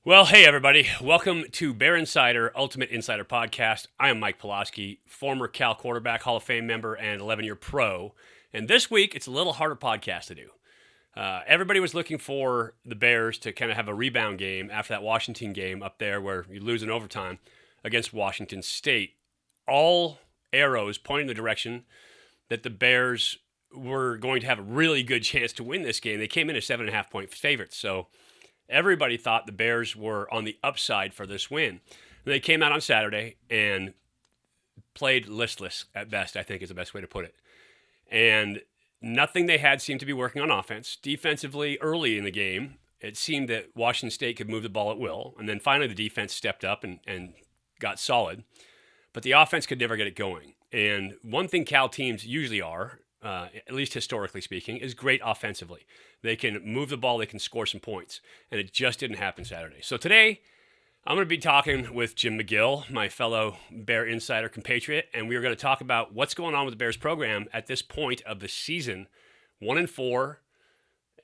Well, hey, everybody. Welcome to Bear Insider, Ultimate Insider Podcast. I am Mike Pulaski, former Cal quarterback, Hall of Fame member, and 11-year pro. And this week, it's a little harder podcast to do. Everybody was looking for the Bears to kind of have a rebound game after that Washington game up there where you lose in overtime against Washington State. All arrows pointing in the direction that the Bears were going to have a really good chance to win this game. They came in as 7.5-point favorites, so everybody thought the Bears were on the upside for this win. And they came out on Saturday and played listless at best, I think is the best way to put it. And nothing they had seemed to be working on offense. Defensively, early in the game, it seemed that Washington State could move the ball at will. And then finally the defense stepped up and got solid. But the offense could never get it going. And one thing Cal teams usually are, at least historically speaking, is great offensively. They can move the ball, they can score some points, and it just didn't happen Saturday. So today, I'm going to be talking with Jim McGill, my fellow Bear Insider compatriot, and we are going to talk about what's going on with the Bears program at this point of the season, 1-4,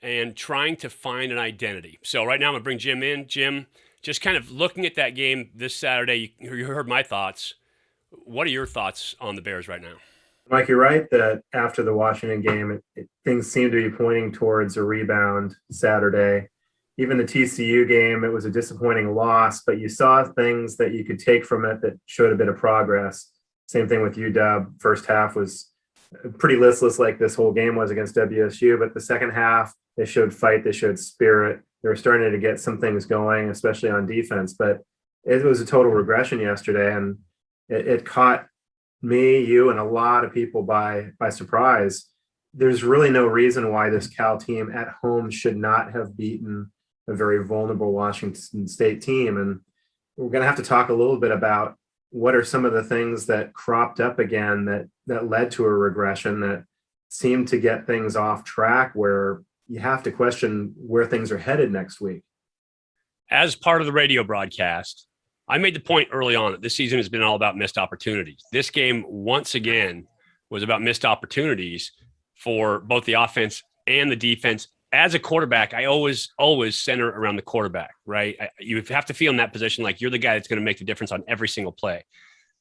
and trying to find an identity. So right now, I'm going to bring Jim in. Jim, just kind of looking at that game this Saturday, you heard my thoughts. What are your thoughts on the Bears right now? Mike, you're right that after the Washington game, things seem to be pointing towards a rebound Saturday. Even the TCU game, it was a disappointing loss, but you saw things that you could take from it that showed a bit of progress. Same thing with UW. First half was pretty listless like this whole game was against WSU, but the second half, they showed fight, they showed spirit. They were starting to get some things going, especially on defense, but it was a total regression yesterday, and it caught me, you, and a lot of people by surprise. There's really no reason why this Cal team at home should not have beaten a very vulnerable Washington State team. And we're going to have to talk a little bit about what are some of the things that cropped up again that led to a regression that seemed to get things off track, where you have to question where things are headed next week. As part of the radio broadcast, I made the point early on that this season has been all about missed opportunities. This game, once again, was about missed opportunities for both the offense and the defense. As a quarterback, I always center around the quarterback, right? You have to feel in that position like you're the guy that's going to make the difference on every single play.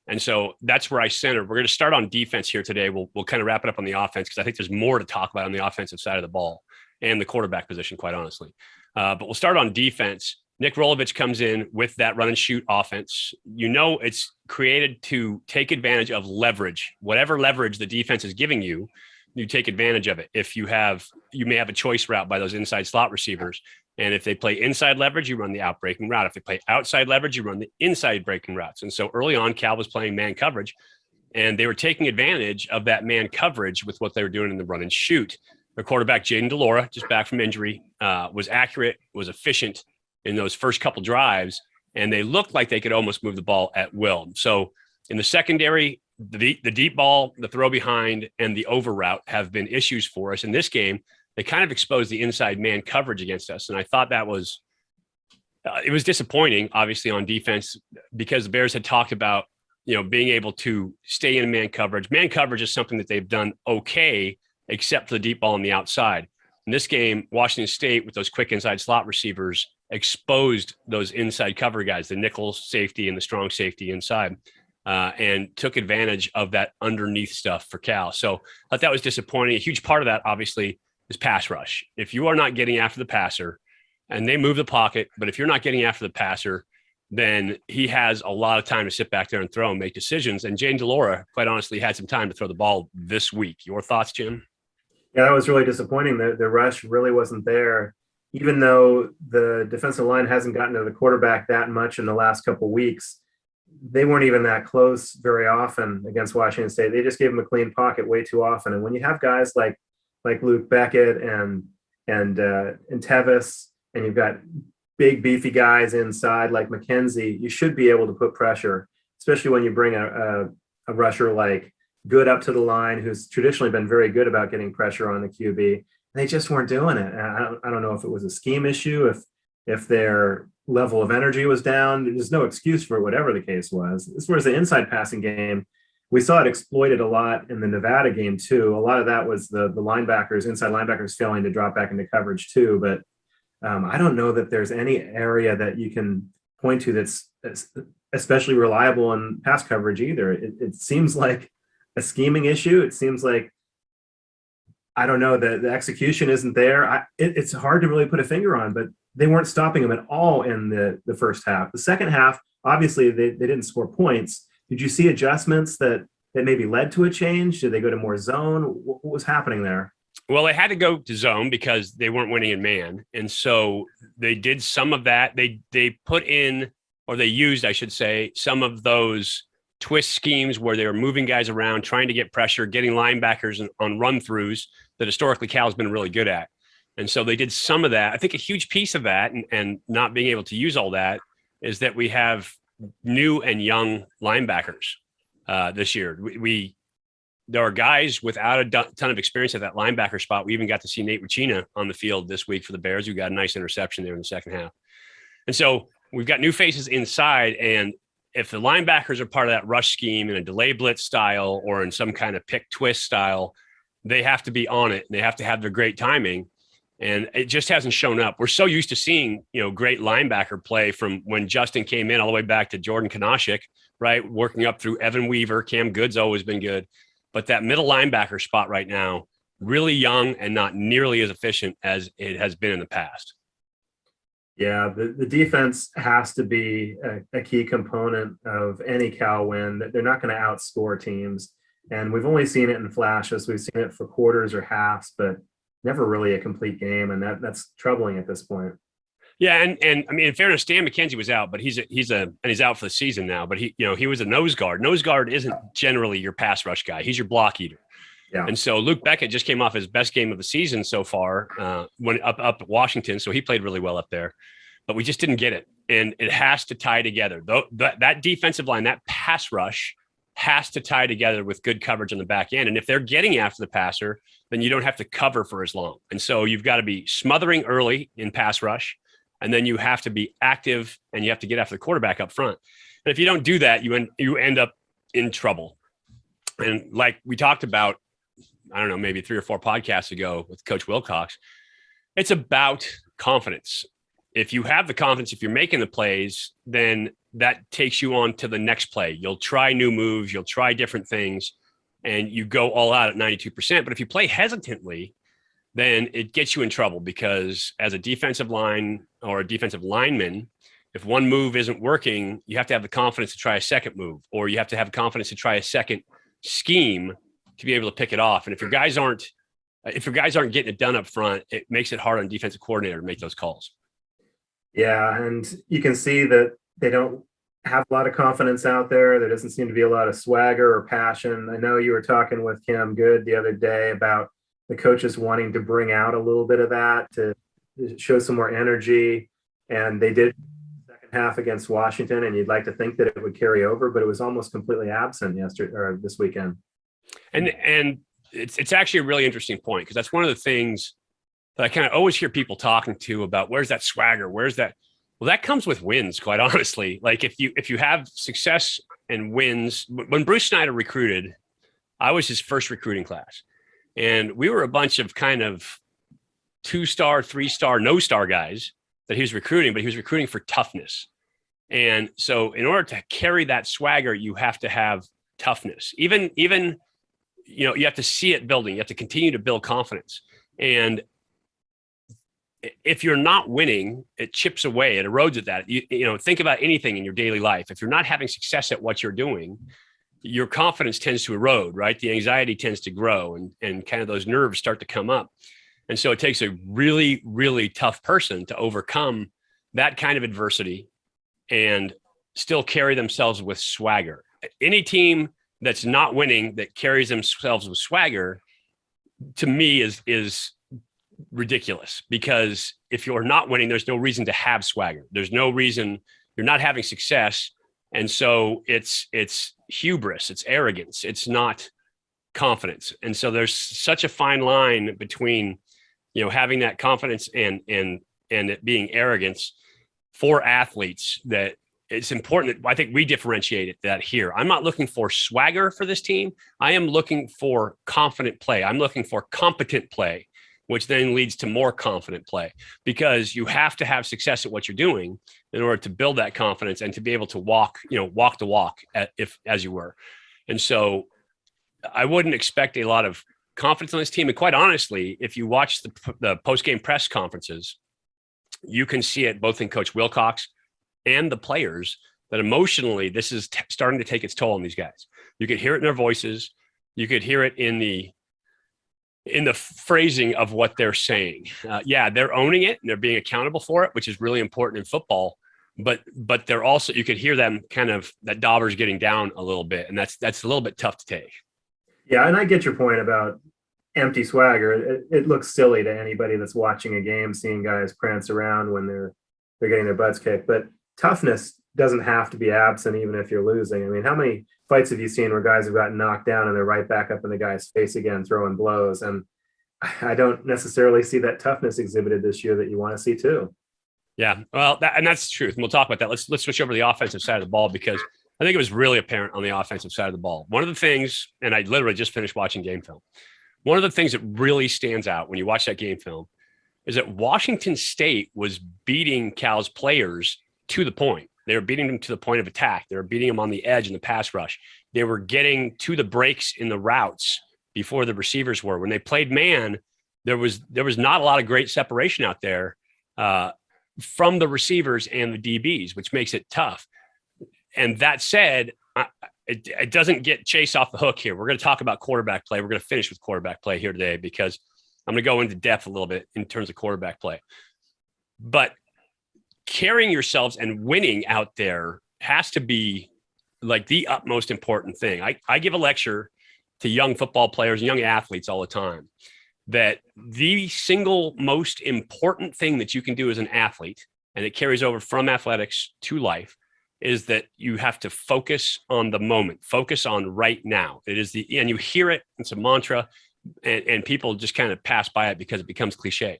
And so that's where I center. We're going to start on defense here today. We'll kind of wrap it up on the offense because I think there's more to talk about on the offensive side of the ball and the quarterback position, quite honestly. But we'll start on defense. Nick Rolovich comes in with that run and shoot offense. You know, it's created to take advantage of leverage. Whatever leverage the defense is giving you, you take advantage of it. If you may have a choice route by those inside slot receivers. And if they play inside leverage, you run the out breaking route. If they play outside leverage, you run the inside breaking routes. And so early on, Cal was playing man coverage, and they were taking advantage of that man coverage with what they were doing in the run and shoot. Their quarterback, Jayden DeLaura, just back from injury, was accurate, was efficient in those first couple drives, and they looked like they could almost move the ball at will. So in the secondary, the deep ball, the throw behind, and the over route have been issues for us. In this game, they kind of exposed the inside man coverage against us, and I thought that was it was disappointing, obviously, on defense, because the Bears had talked about, being able to stay in man coverage. Man coverage is something that they've done okay, except for the deep ball on the outside. In this game, Washington State, with those quick inside slot receivers, exposed those inside cover guys, the nickel safety and the strong safety inside, and took advantage of that underneath stuff for Cal. So I thought that was disappointing. A huge part of that, obviously, is pass rush. If you are not getting after the passer, and they move the pocket, but if you're not getting after the passer, then he has a lot of time to sit back there and throw and make decisions. And Jayden DeLaura, quite honestly, had some time to throw the ball this week. Your thoughts, Jim? Yeah, that was really disappointing. The rush really wasn't there. Even though the defensive line hasn't gotten to the quarterback that much in the last couple of weeks, they weren't even that close very often against Washington State. They just gave them a clean pocket way too often. And when you have guys like Luke Beckett and Tevis, and you've got big beefy guys inside like McKenzie, you should be able to put pressure, especially when you bring a rusher like Good up to the line, who's traditionally been very good about getting pressure on the QB. They just weren't doing it. I don't know if it was a scheme issue, if their level of energy was down. There's no excuse for it, whatever the case was. As far as the inside passing game, we saw it exploited a lot in the Nevada game too. A lot of that was the linebackers, inside linebackers, failing to drop back into coverage too. But I don't know that there's any area that you can point to that's especially reliable in pass coverage either. It seems like a scheming issue. It seems like, I don't know, the execution isn't there. It's hard to really put a finger on, but they weren't stopping them at all in the first half. The second half, obviously, they didn't score points. Did you see adjustments that maybe led to a change? Did they go to more zone? What was happening there? Well, they had to go to zone because they weren't winning in man. And so they did some of that. They put in, or they used, I should say, some of those twist schemes where they were moving guys around, trying to get pressure, getting linebackers on run-throughs that historically Cal's been really good at. And so they did some of that. I think a huge piece of that, and not being able to use all that, is that we have new and young linebackers this year. There are guys without a ton of experience at that linebacker spot. We even got to see Nate Ricina on the field this week for the Bears, who got a nice interception there in the second half. And so we've got new faces inside. And if the linebackers are part of that rush scheme in a delay blitz style or in some kind of pick twist style, they have to be on it and they have to have their great timing. And it just hasn't shown up. We're so used to seeing, great linebacker play from when Justin came in all the way back to Jordan Kanashik, right? Working up through Evan Weaver. Cam Good's always been good. But that middle linebacker spot right now, really young and not nearly as efficient as it has been in the past. Yeah, the defense has to be a key component of any Cal win. They're not going to outscore teams. And we've only seen it in flashes. We've seen it for quarters or halves, but never really a complete game. And that's troubling at this point. Yeah, and I mean, in fairness, Dan McKenzie was out, but he's out for the season now. But he was a nose guard. Nose guard isn't generally your pass rush guy. He's your block eater. Yeah. And so Luke Beckett just came off his best game of the season so far when up at Washington. So he played really well up there, but we just didn't get it. And it has to tie together. That defensive line, that pass rush has to tie together with good coverage on the back end. And if they're getting after the passer, then you don't have to cover for as long. And so you've got to be smothering early in pass rush. And then you have to be active and you have to get after the quarterback up front. And if you don't do that, you end up in trouble. And like we talked about, I don't know, maybe 3 or 4 podcasts ago with Coach Wilcox, it's about confidence. If you have the confidence, if you're making the plays, then that takes you on to the next play. You'll try new moves, you'll try different things, and you go all out at 92%. But if you play hesitantly, then it gets you in trouble, because as a defensive line or a defensive lineman, if one move isn't working, you have to have the confidence to try a second move, or you have to have confidence to try a second scheme to be able to pick it off. And if your guys aren't getting it done up front, it makes it hard on defensive coordinator to make those calls. Yeah, and you can see that they don't have a lot of confidence out there. There doesn't seem to be a lot of swagger or passion. I know you were talking with Cam Good the other day about the coaches wanting to bring out a little bit of that to show some more energy. And they did the second half against Washington, and you'd like to think that it would carry over, but it was almost completely absent yesterday or this weekend. And it's actually a really interesting point, because that's one of the things that I kind of always hear people talking to about, where's that swagger? Where's that? Well, that comes with wins, quite honestly. Like if you have success and wins, when Bruce Snyder recruited, I was his first recruiting class. And we were a bunch of kind of 2-star, 3-star, no-star guys that he was recruiting, but he was recruiting for toughness. And so in order to carry that swagger, you have to have toughness. Even you have to see it building. You have to continue to build confidence. And if you're not winning, it chips away, it erodes at that. Think about anything in your daily life. If you're not having success at what you're doing, your confidence tends to erode, right? The anxiety tends to grow, and kind of those nerves start to come up. And so it takes a really, really tough person to overcome that kind of adversity and still carry themselves with swagger. Any team that's not winning that carries themselves with swagger, to me, is ridiculous, because if you're not winning, there's no reason to have swagger. There's no reason. You're not having success. And so it's hubris, it's arrogance, it's not confidence. And so there's such a fine line between, having that confidence and it being arrogance for athletes, that it's important that I think we differentiate that here. I'm not looking for swagger for this team. I am looking for confident play. I'm looking for competent play. which then leads to more confident play, because you have to have success at what you're doing in order to build that confidence and to be able to walk the walk as you were. And so I wouldn't expect a lot of confidence on this team. And quite honestly, if you watch the post-game press conferences, you can see it both in Coach Wilcox and the players that emotionally this is starting to take its toll on these guys. You could hear it in their voices. You could hear it in the phrasing of what they're saying. They're owning it and they're being accountable for it, which is really important in football. But they're also, you could hear them kind of, that dauber's getting down a little bit, and that's a little bit tough to take. Yeah, and I get your point about empty swagger. It looks silly to anybody that's watching a game, seeing guys prance around when they're getting their butts kicked. But toughness doesn't have to be absent, even if you're losing. I mean, how many fights have you seen where guys have gotten knocked down and they're right back up in the guy's face again, throwing blows? And I don't necessarily see that toughness exhibited this year that you want to see too. Yeah, well, that's the truth. And we'll talk about that. Let's switch over to the offensive side of the ball, because I think it was really apparent on the offensive side of the ball. One of the things, and I literally just finished watching game film, one of the things that really stands out when you watch that game film is that Washington State was beating Cal's players to the point. They were beating them to the point of attack. They were beating them on the edge in the pass rush. They were getting to the breaks in the routes before the receivers were. When they played man, there was not a lot of great separation out there from the receivers and the DBs, which makes it tough. And that said, it doesn't get Chase off the hook here. We're going to talk about quarterback play. We're going to finish with quarterback play here today, because I'm going to go into depth a little bit in terms of quarterback play. But carrying yourselves and winning out there has to be like the utmost important thing. I give a lecture to young football players and young athletes all the time that the single most important thing that you can do as an athlete, and it carries over from athletics to life, is that you have to focus on the moment, focus on right now. It is and you hear it, it's a mantra, and people just kind of pass by it because it becomes cliche.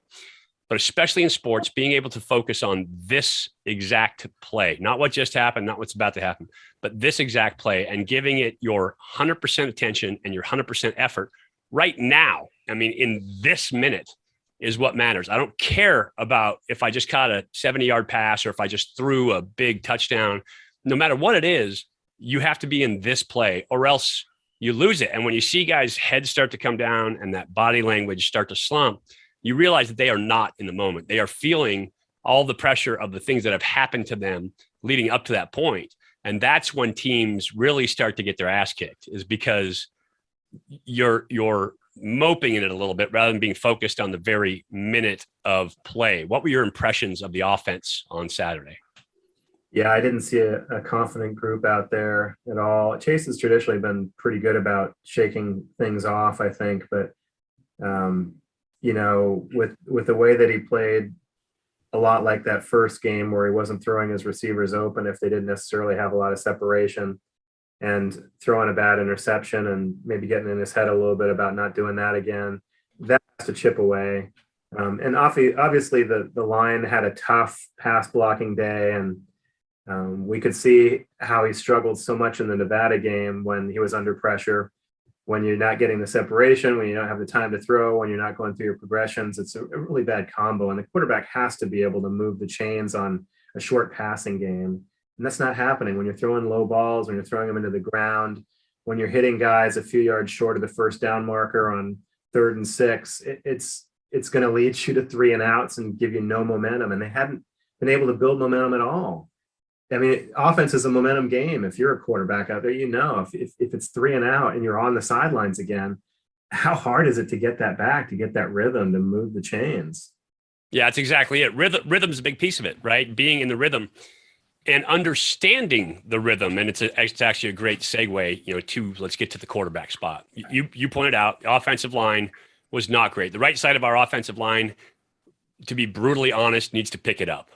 But especially in sports, being able to focus on this exact play, not what just happened, not what's about to happen, but this exact play, and giving it your 100% attention and your 100% effort right now. I mean, in this minute is what matters. I don't care about if I just caught a 70-yard pass or if I just threw a big touchdown. No matter what it is, you have to be in this play or else you lose it. And when you see guys' heads start to come down and that body language start to slump, you realize that they are not in the moment. They are feeling all the pressure of the things that have happened to them leading up to that point. And that's when teams really start to get their ass kicked, is because you're moping in it a little bit rather than being focused on the very minute of play. What were your impressions of the offense on Saturday? Yeah, I didn't see a confident group out there at all. Chase has traditionally been pretty good about shaking things off, I think, but with the way that he played, a lot like that first game where he wasn't throwing his receivers open if they didn't necessarily have a lot of separation, and throwing a bad interception and maybe getting in his head a little bit about not doing that again, that has to chip away. And obviously the line had a tough pass blocking day, and we could see how he struggled so much in the Nevada game when he was under pressure. When you're not getting the separation, when you don't have the time to throw, when you're not going through your progressions, it's a really bad combo. And the quarterback has to be able to move the chains on a short passing game. And that's not happening when you're throwing low balls, when you're throwing them into the ground, when you're hitting guys a few yards short of the first down marker on 3rd and 6. It's going to lead you to 3 and outs and give you no momentum. And they hadn't been able to build momentum at all. I mean, offense is a momentum game. If you're a quarterback out there, if it's 3 and out and you're on the sidelines again, how hard is it to get that back, to get that rhythm, to move the chains? Yeah, that's exactly it. Rhythm's a big piece of it, right? Being in the rhythm and understanding the rhythm. And it's actually a great segue, to let's get to the quarterback spot. You pointed out the offensive line was not great. The right side of our offensive line, to be brutally honest, needs to pick it up.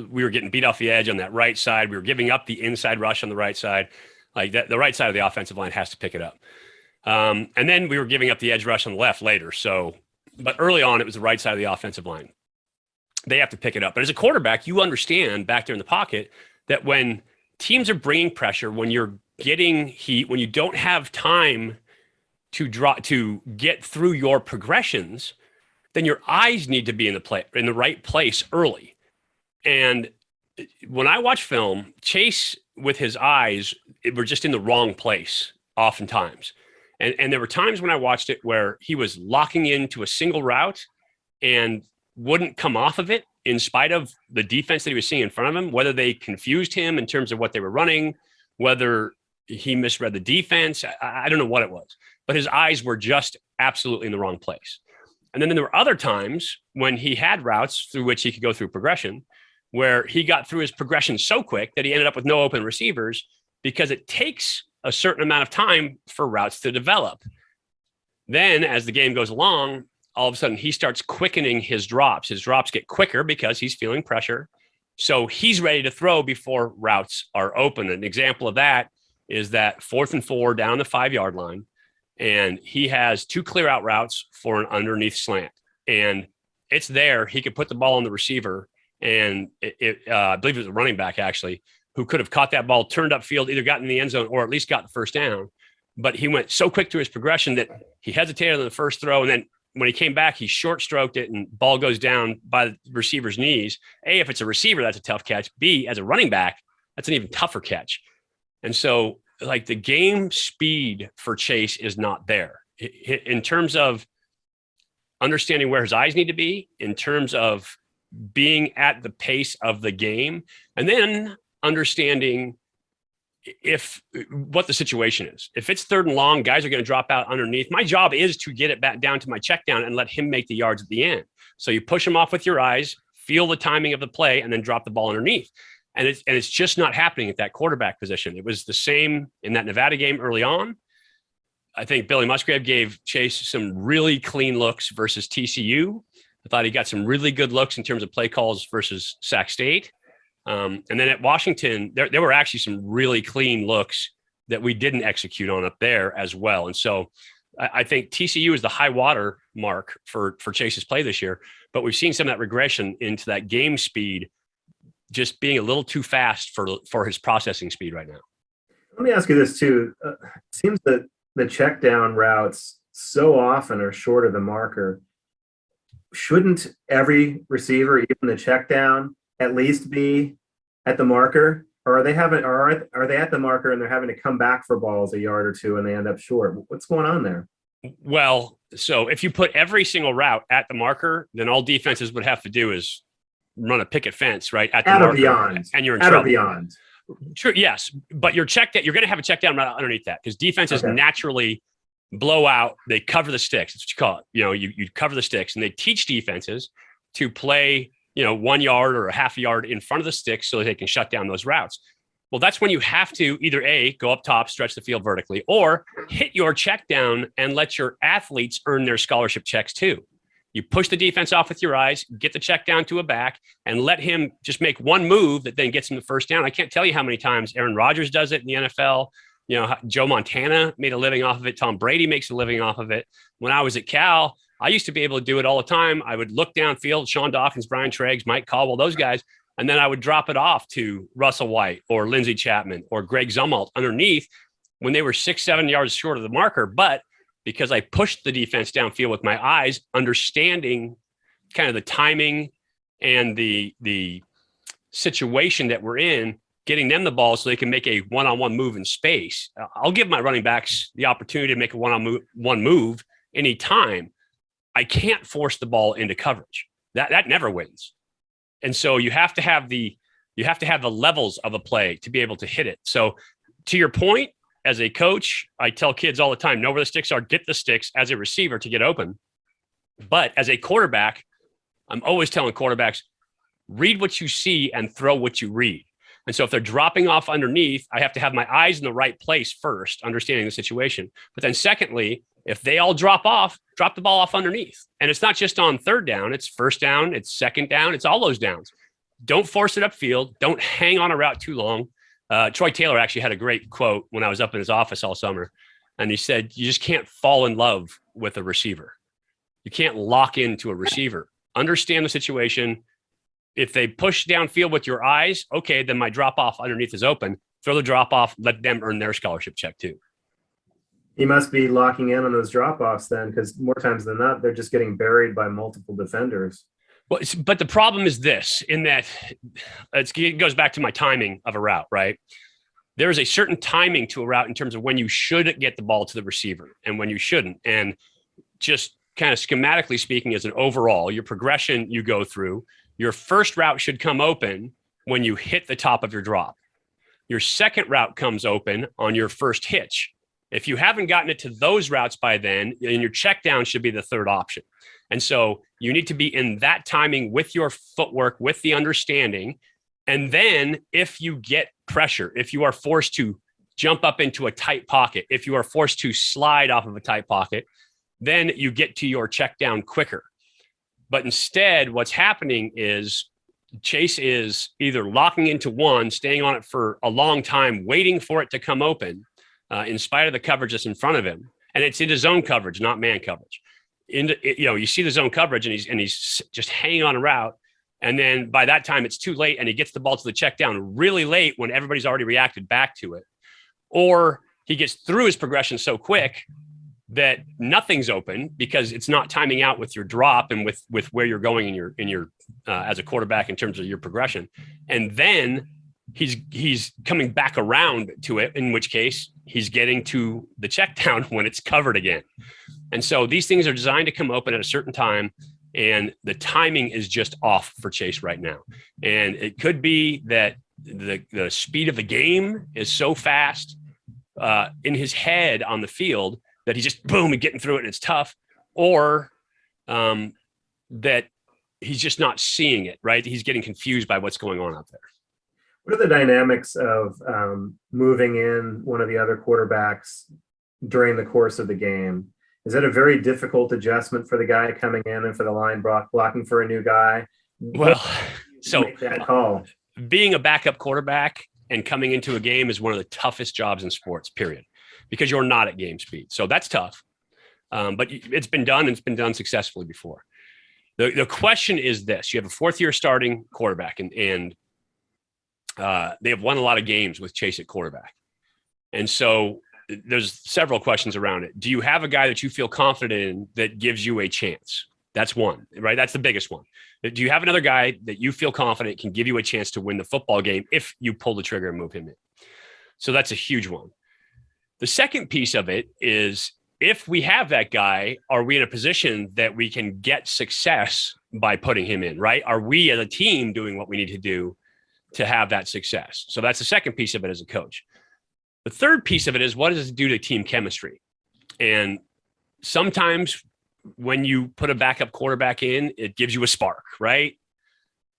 We were getting beat off the edge on that right side. We were giving up the inside rush on the right side. Like that, the right side of the offensive line has to pick it up. And then we were giving up the edge rush on the left later. But early on, it was the right side of the offensive line. They have to pick it up. But as a quarterback, you understand back there in the pocket that when teams are bringing pressure, when you're getting heat, when you don't have time to get through your progressions, then your eyes need to be in the right place early. And when I watch film, Chase with his eyes were just in the wrong place oftentimes. And there were times when I watched it where he was locking into a single route and wouldn't come off of it in spite of the defense that he was seeing in front of him, whether they confused him in terms of what they were running, whether he misread the defense. I don't know what it was, but his eyes were just absolutely in the wrong place. And then there were other times when he had routes through which he could go through progression, where he got through his progression so quick that he ended up with no open receivers, because it takes a certain amount of time for routes to develop. Then as the game goes along, all of a sudden he starts quickening his drops. His drops get quicker because he's feeling pressure. So he's ready to throw before routes are open. An example of that is that 4th and 4 down the 5-yard line. And he has 2 clear out routes for an underneath slant. And it's there. He could put the ball on the receiver. And I believe it was a running back, actually, who could have caught that ball, turned upfield, either gotten in the end zone or at least got the first down. But he went so quick to his progression that he hesitated on the first throw. And then when he came back, he short stroked it and ball goes down by the receiver's knees. A, if it's a receiver, that's a tough catch. B, as a running back, that's an even tougher catch. And so, like, the game speed for Chase is not there in terms of understanding where his eyes need to be, in terms of being at the pace of the game, and then understanding what the situation is. If it's 3rd and long, guys are going to drop out underneath. My job is to get it back down to my check down and let him make the yards at the end. So you push him off with your eyes, feel the timing of the play, and then drop the ball underneath. And it's just not happening at that quarterback position. It was the same in that Nevada game early on. I think Billy Musgrave gave Chase some really clean looks versus TCU. I thought he got some really good looks in terms of play calls versus Sac State. And then at Washington, there were actually some really clean looks that we didn't execute on up there as well. And so I think TCU is the high water mark for Chase's play this year, but we've seen some of that regression into that game speed just being a little too fast for his processing speed right now. Let me ask you this too. It seems that the check down routes so often are short of the marker. Shouldn't every receiver, even the check down, at least be at the marker? Or are they at the marker and they're having to come back for balls a yard or two and they end up short? What's going on there? Well, so if you put every single route at the marker, then all defenses would have to do is run a picket fence, right? At the marker, beyond. And you're in at trouble. Beyond. True, yes. But you're going to have a check down right underneath that, because defenses naturally blow out. They cover the sticks. That's what you call it. You cover the sticks, and they teach defenses to play, 1 yard or a half a yard in front of the sticks so that they can shut down those routes. Well, that's when you have to either A, go up top, stretch the field vertically, or hit your check down and let your athletes earn their scholarship checks too. You push the defense off with your eyes, get the check down to a back, and let him just make one move that then gets him the first down. I can't tell you how many times Aaron Rodgers does it in the NFL. Joe Montana made a living off of it. Tom Brady makes a living off of it. When I was at Cal, I used to be able to do it all the time. I would look downfield, Sean Dawkins, Brian Triggs, Mike Caldwell, those guys, and then I would drop it off to Russell White or Lindsey Chapman or Greg Zumwalt underneath when they were 6-7 yards short of the marker. But because I pushed the defense downfield with my eyes, understanding kind of the timing and the situation that we're in, getting them the ball so they can make a one-on-one move in space. I'll give my running backs the opportunity to make a one-on-one move anytime. I can't force the ball into coverage. That never wins. And so you have to have the levels of a play to be able to hit it. So to your point, as a coach, I tell kids all the time, know where the sticks are, get the sticks as a receiver to get open. But as a quarterback, I'm always telling quarterbacks, read what you see and throw what you read. And so if they're dropping off underneath, I have to have my eyes in the right place first, understanding the situation. But then secondly, if they all drop the ball off underneath. And it's not just on 3rd down, it's 1st down, it's 2nd down, it's all those downs. Don't force it upfield. Don't hang on a route too long. Troy Taylor actually had a great quote when I was up in his office all summer. And he said, you just can't fall in love with a receiver. You can't lock into a receiver. Understand the situation. If they push downfield with your eyes, okay, then my drop off underneath is open. Throw the drop off, let them earn their scholarship check too. He must be locking in on those drop-offs then, because more times than not, they're just getting buried by multiple defenders. Well, but the problem is this, in that it goes back to my timing of a route, right? There is a certain timing to a route in terms of when you should get the ball to the receiver and when you shouldn't. And just kind of schematically speaking, as an overall, your progression you go through, your first route should come open when you hit the top of your drop. Your second route comes open on your first hitch. If you haven't gotten it to those routes by then, then your check down should be the third option. And so you need to be in that timing with your footwork, with the understanding. And then if you get pressure, if you are forced to jump up into a tight pocket, if you are forced to slide off of a tight pocket, then you get to your check down quicker. But instead, what's happening is Chase is either locking into one, staying on it for a long time, waiting for it to come open, in spite of the coverage that's in front of him. And it's into zone coverage, not man coverage. You see the zone coverage and he's just hanging on a route. And then by that time, it's too late and he gets the ball to the check down really late when everybody's already reacted back to it. Or he gets through his progression so quick that nothing's open because it's not timing out with your drop and with where you're going in your as a quarterback in terms of your progression. And then he's coming back around to it, in which case he's getting to the check down when it's covered again. And so these things are designed to come open at a certain time, and the timing is just off for Chase right now. And it could be that the speed of the game is so fast in his head on the field that he's just boom and getting through it and it's tough, or that he's just not seeing it, right? He's getting confused by what's going on out there. What are the dynamics of moving in one of the other quarterbacks during the course of the game? Is it a very difficult adjustment for the guy coming in and for the line blocking for a new guy? Well, so that call. Being a backup quarterback and coming into a game is one of the toughest jobs in sports, period, because you're not at game speed. So that's tough. But it's been done, and it's been done successfully before. The question is this: you have a fourth-year starting quarterback, and they have won a lot of games with Chase at quarterback. And so there's several questions around it. Do you have a guy that you feel confident in that gives you a chance? That's one, right? That's the biggest one. Do you have another guy that you feel confident can give you a chance to win the football game if you pull the trigger and move him in? So that's a huge one. The second piece of it is, if we have that guy, are we in a position that we can get success by putting him in, right? Are we as a team doing what we need to do to have that success? So that's the second piece of it as a coach. The third piece of it is, what does it do to team chemistry? And sometimes when you put a backup quarterback in, it gives you a spark, right?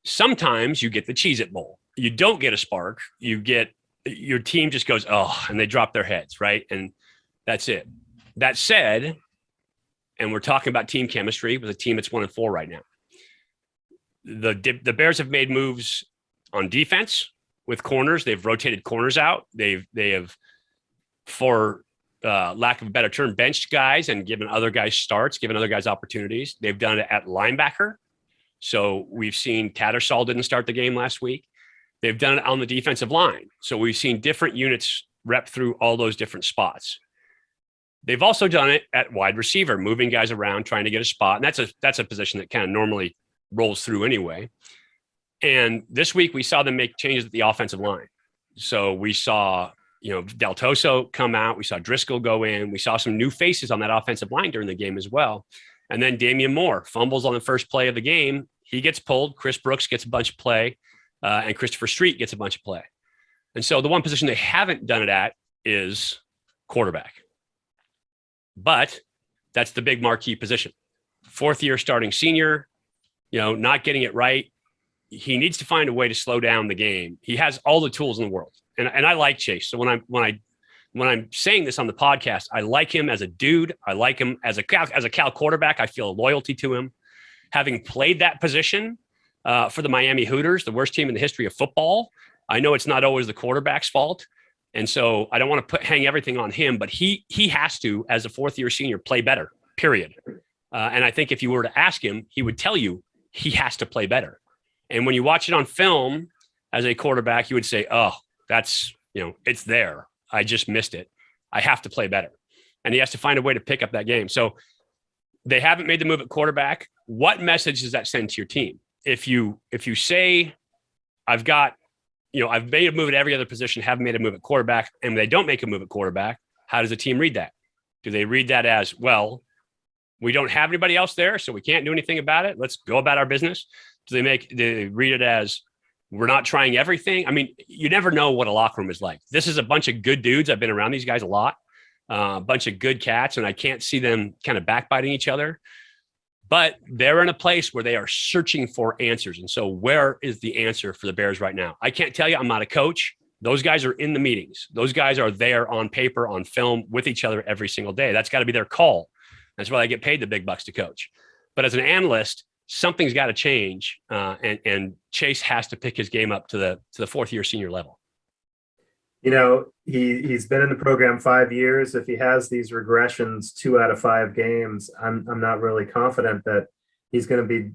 Sometimes you get the Cheez-It Bowl. You don't get a spark. You get, your team just goes, oh, and they drop their heads, right? And that's it. That said, and we're talking about team chemistry with a team that's 1-4 right now. The Bears have made moves on defense with corners. They've rotated corners out. They have, for lack of a better term, benched guys and given other guys starts, given other guys opportunities. They've done it at linebacker. So we've seen Tattersall didn't start the game last week. They've done it on the defensive line. So we've seen different units rep through all those different spots. They've also done it at wide receiver, moving guys around, trying to get a spot. And that's a position that kind of normally rolls through anyway. And this week we saw them make changes at the offensive line. So we saw, Del Toso come out. We saw Driscoll go in. We saw some new faces on that offensive line during the game as well. And then Damian Moore fumbles on the first play of the game. He gets pulled. Chris Brooks gets a bunch of play, and Christopher Street gets a bunch of play. And so the one position they haven't done it at is quarterback. But that's the big marquee position. Fourth-year starting senior, not getting it right. He needs to find a way to slow down the game. He has all the tools in the world. And I like Chase. So when I'm saying this on the podcast, I like him as a dude. I like him as a Cal quarterback. I feel a loyalty to him. Having played that position for the Miami Hooters, the worst team in the history of football, I know it's not always the quarterback's fault. And so I don't want to hang everything on him, but he has to, as a fourth-year senior, play better, period. And I think if you were to ask him, he would tell you he has to play better. And when you watch it on film as a quarterback, you would say, oh, that's, it's there. I just missed it. I have to play better. and he has to find a way to pick up that game. So they haven't made the move at quarterback. What message does that send to your team? If you say, I've made a move at every other position, haven't made a move at quarterback, and they don't make a move at quarterback, how does the team read that? Do they read that as, well, we don't have anybody else there, so we can't do anything about it, let's go about our business? Do they read it as, we're not trying everything? I mean, you never know what a locker room is like. This is a bunch of good dudes. I've been around these guys a lot, a bunch of good cats, and I can't see them kind of backbiting each other. But they're in a place where they are searching for answers. And so where is the answer for the Bears right now? I can't tell you. I'm not a coach. Those guys are in the meetings. Those guys are there on paper, on film with each other every single day. That's got to be their call. That's why they get paid the big bucks to coach. But as an analyst, something's got to change. And Chase has to pick his game up to the fourth year senior level. You know, he's been in the program 5 years. If he has these regressions 2 out of 5 games, I'm not really confident that he's going to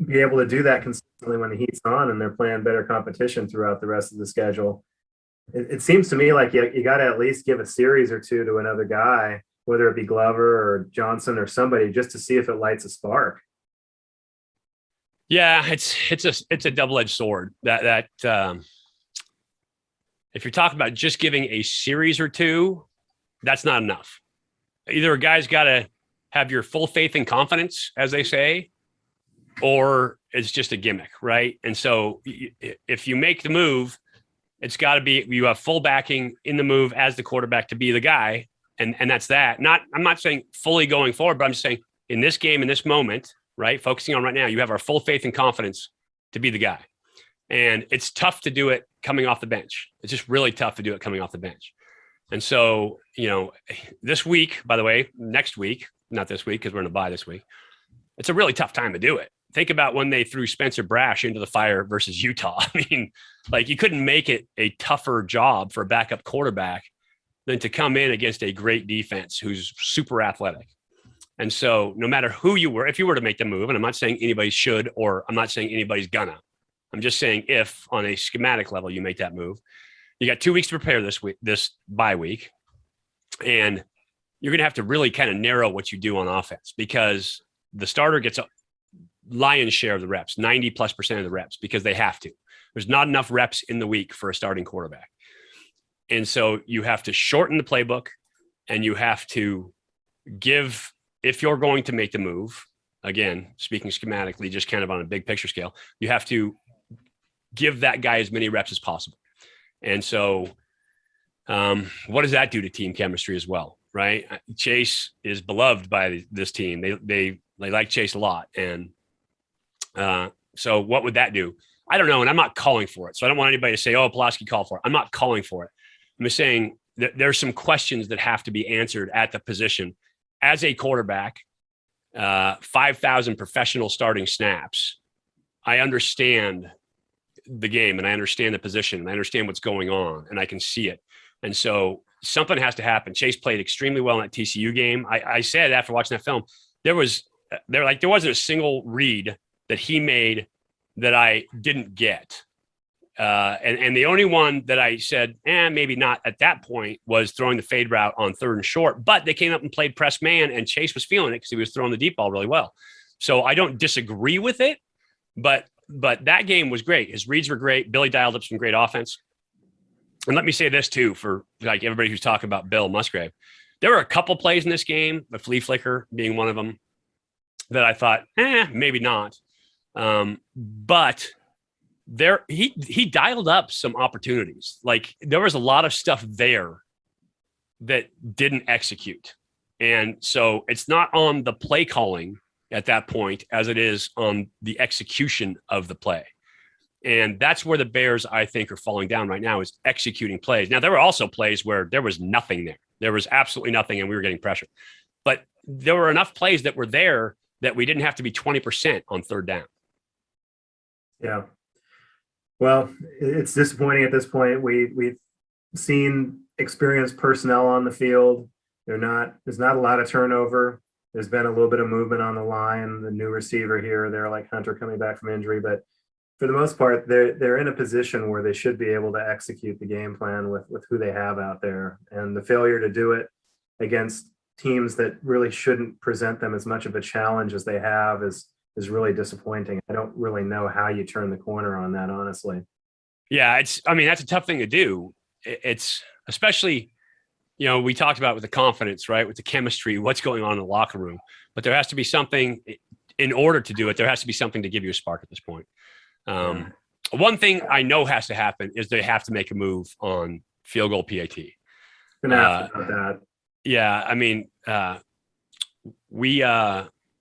be able to do that consistently when the heat's on and they're playing better competition throughout the rest of the schedule. It seems to me like you got to at least give a series or 2 to another guy, whether it be Glover or Johnson or somebody, just to see if it lights a spark. Yeah, it's a double-edged sword. That if you're talking about just giving a series or 2, that's not enough. Either a guy's got to have your full faith and confidence, as they say, or it's just a gimmick, right? And so if you make the move, it's got to be, you have full backing in the move as the quarterback to be the guy. And that's that. I'm not saying fully going forward, but I'm just saying in this game, in this moment, right, focusing on right now, you have our full faith and confidence to be the guy. And it's tough to do it coming off the bench. It's just really tough to do it coming off the bench. And so, this week, by the way, next week, not this week, because we're in a bye this week, it's a really tough time to do it. Think about when they threw Spencer Brash into the fire versus Utah. I mean, like, you couldn't make it a tougher job for a backup quarterback than to come in against a great defense who's super athletic. And so no matter who you were, if you were to make the move, and I'm not saying anybody should, or I'm not saying anybody's gonna, I'm just saying if on a schematic level you make that move, you got 2 weeks to prepare this bye week, and you're going to have to really kind of narrow what you do on offense, because the starter gets a lion's share of the reps, 90+% of the reps, because they have to. There's not enough reps in the week for a starting quarterback. And so you have to shorten the playbook, and you have to give, if you're going to make the move, again, speaking schematically, just kind of on a big picture scale, you have to give that guy as many reps as possible. And so what does that do to team chemistry as well, right? Chase is beloved by this team. They like Chase a lot. And so what would that do? I don't know. And I'm not calling for it. So I don't want anybody to say, oh, Pulaski called for it. I'm not calling for it. I'm just saying that there's some questions that have to be answered at the position. As a quarterback, 5,000 professional starting snaps, I understand the game, and I understand the position, and I understand what's going on, and I can see it. And so something has to happen. Chase played extremely well in that TCU game. I said after watching that film, there wasn't a single read that he made that I didn't get. And the only one that I said, maybe not at that point, was throwing the fade route on 3rd and short, but they came up and played press man, and Chase was feeling it because he was throwing the deep ball really well. So I don't disagree with it, but that game was great. His reads were great. Billy dialed up some great offense. And let me say this too, for like everybody who's talking about Bill Musgrave, there were a couple plays in this game, the flea flicker being one of them, that I thought, maybe not. But he dialed up some opportunities. Like, there was a lot of stuff there that didn't execute. And so it's not on the play calling at that point as it is on the execution of the play. And that's where the Bears, I think, are falling down right now, is executing plays. Now, there were also plays where there was nothing there. There was absolutely nothing, and we were getting pressure. But there were enough plays that were there that we didn't have to be 20% on 3rd down. Yeah. Well, it's disappointing at this point. We've seen experienced personnel on the field. There's not a lot of turnover. There's been a little bit of movement on the line, the new receiver here or there, like Hunter coming back from injury. But for the most part, they're in a position where they should be able to execute the game plan with who they have out there. And the failure to do it against teams that really shouldn't present them as much of a challenge as they have is really disappointing. I don't really know how you turn the corner on that, honestly. Yeah, that's a tough thing to do. It's especially, we talked about with the confidence, right? With the chemistry, what's going on in the locker room. But there has to be something in order to do it. There has to be something to give you a spark at this point. One thing I know has to happen is they have to make a move on field goal PAT. Gonna ask about that. Yeah,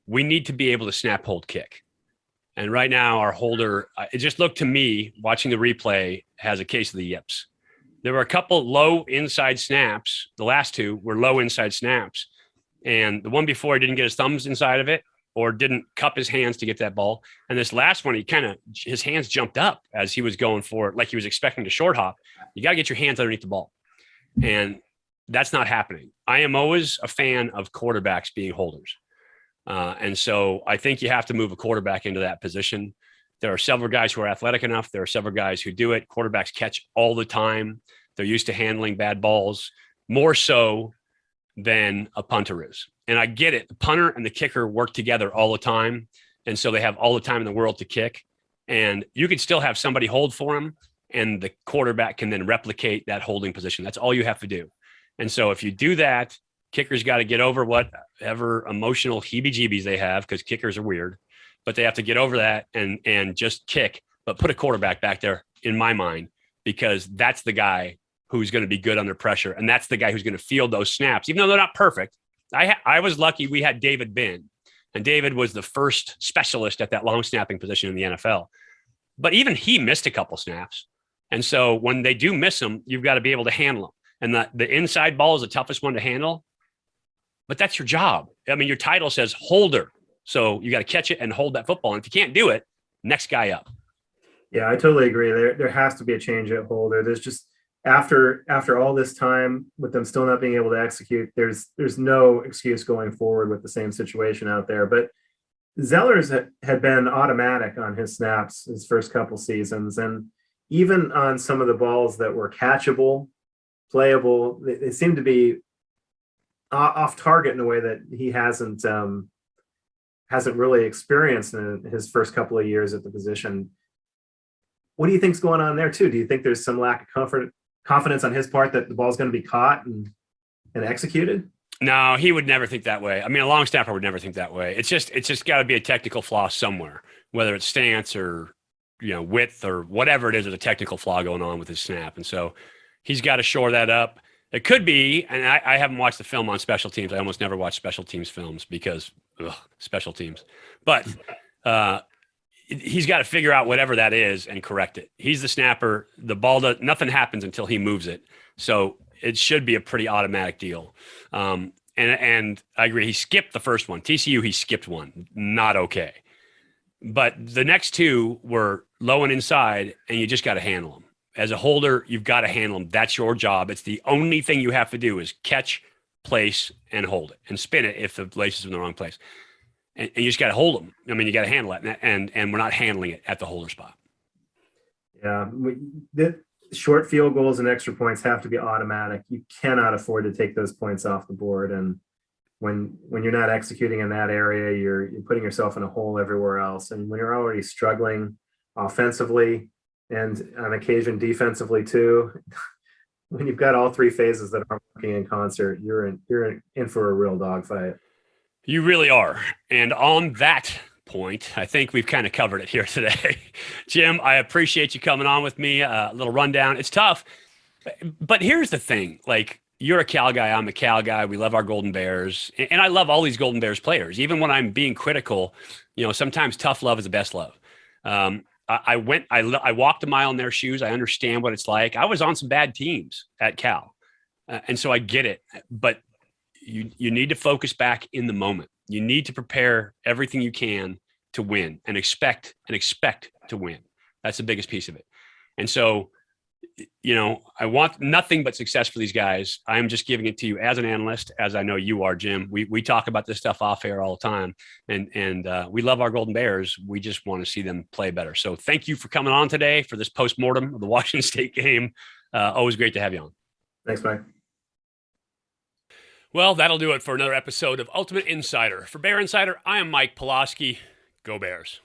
we need to be able to snap, hold, kick. And right now our holder, it just looked to me, watching the replay, has a case of the yips. There were a couple low inside snaps. The last two were low inside snaps. And the one before, he didn't get his thumbs inside of it or didn't cup his hands to get that ball. And this last one, his hands jumped up as he was going for it, like he was expecting to short hop. You got to get your hands underneath the ball. And that's not happening. I am always a fan of quarterbacks being holders. And so I think you have to move a quarterback into that position. There are several guys who are athletic enough. There are several guys who do it. Quarterbacks catch all the time. They're used to handling bad balls more so than a punter is. And I get it. The punter and the kicker work together all the time. And so they have all the time in the world to kick. And you could still have somebody hold for him, and the quarterback can then replicate that holding position. That's all you have to do. And so if you do that, kickers got to get over whatever emotional heebie-jeebies they have, because kickers are weird, but they have to get over that and just kick, but put a quarterback back there, in my mind, because that's the guy who's going to be good under pressure. And that's the guy who's going to field those snaps, even though they're not perfect. I was lucky we had David Binn, and David was the first specialist at that long snapping position in the NFL. But even he missed a couple snaps. And so when they do miss them, you've got to be able to handle them. And the inside ball is the toughest one to handle. But that's your job. I mean, your title says holder. So you got to catch it and hold that football. And if you can't do it, next guy up. Yeah, I totally agree. There has to be a change at holder. There's just after all this time with them still not being able to execute, there's no excuse going forward with the same situation out there. But Zeller's had been automatic on his snaps his first couple seasons. And even on some of the balls that were catchable, playable, they seem to be off target in a way that he hasn't really experienced in his first couple of years at the position. What do you think's going on there too? Do you think there's some lack of confidence on his part that the ball's going to be caught and executed? No, he would never think that way. I mean, a long snapper would never think that way. It's just got to be a technical flaw somewhere, whether it's stance or width or whatever it is. There's a technical flaw going on with his snap, and so he's got to shore that up. It could be, and I haven't watched the film on special teams. I almost never watch special teams films because special teams. But he's got to figure out whatever that is and correct it. He's the snapper. The ball, nothing happens until he moves it. So it should be a pretty automatic deal. And I agree. He skipped the first one. TCU, he skipped one. Not okay. But the next two were low and inside, and you just got to handle them. As a holder, you've got to handle them. That's your job. It's the only thing you have to do is catch, place, and hold it, and spin it if the lace is in the wrong place. And you just got to hold them. I mean, you got to handle it, and we're not handling it at the holder spot. Yeah, the short field goals and extra points have to be automatic. You cannot afford to take those points off the board. And when you're not executing in that area, you're putting yourself in a hole everywhere else. And when you're already struggling offensively and on occasion defensively too, when you've got all three phases that aren't working in concert, you're in for a real dogfight. You really are. And on that point, I think we've kind of covered it here today. Jim, I appreciate you coming on with me. A little rundown. It's tough. But here's the thing. Like, you're a Cal guy. I'm a Cal guy. We love our Golden Bears. And I love all these Golden Bears players. Even when I'm being critical, sometimes tough love is the best love. I walked a mile in their shoes. I understand what it's like. I was on some bad teams at Cal. And so I get it. But you need to focus back in the moment. You need to prepare everything you can to win and expect to win. That's the biggest piece of it. And so, I want nothing but success for these guys. I'm just giving it to you as an analyst, as I know you are, Jim. We talk about this stuff off air all the time, and we love our Golden Bears. We just want to see them play better. So thank you for coming on today for this postmortem of the Washington State game. Always great to have you on. Thanks, Mike. Well, that'll do it for another episode of Ultimate Insider. For Bear Insider, I am Mike Pulaski. Go Bears.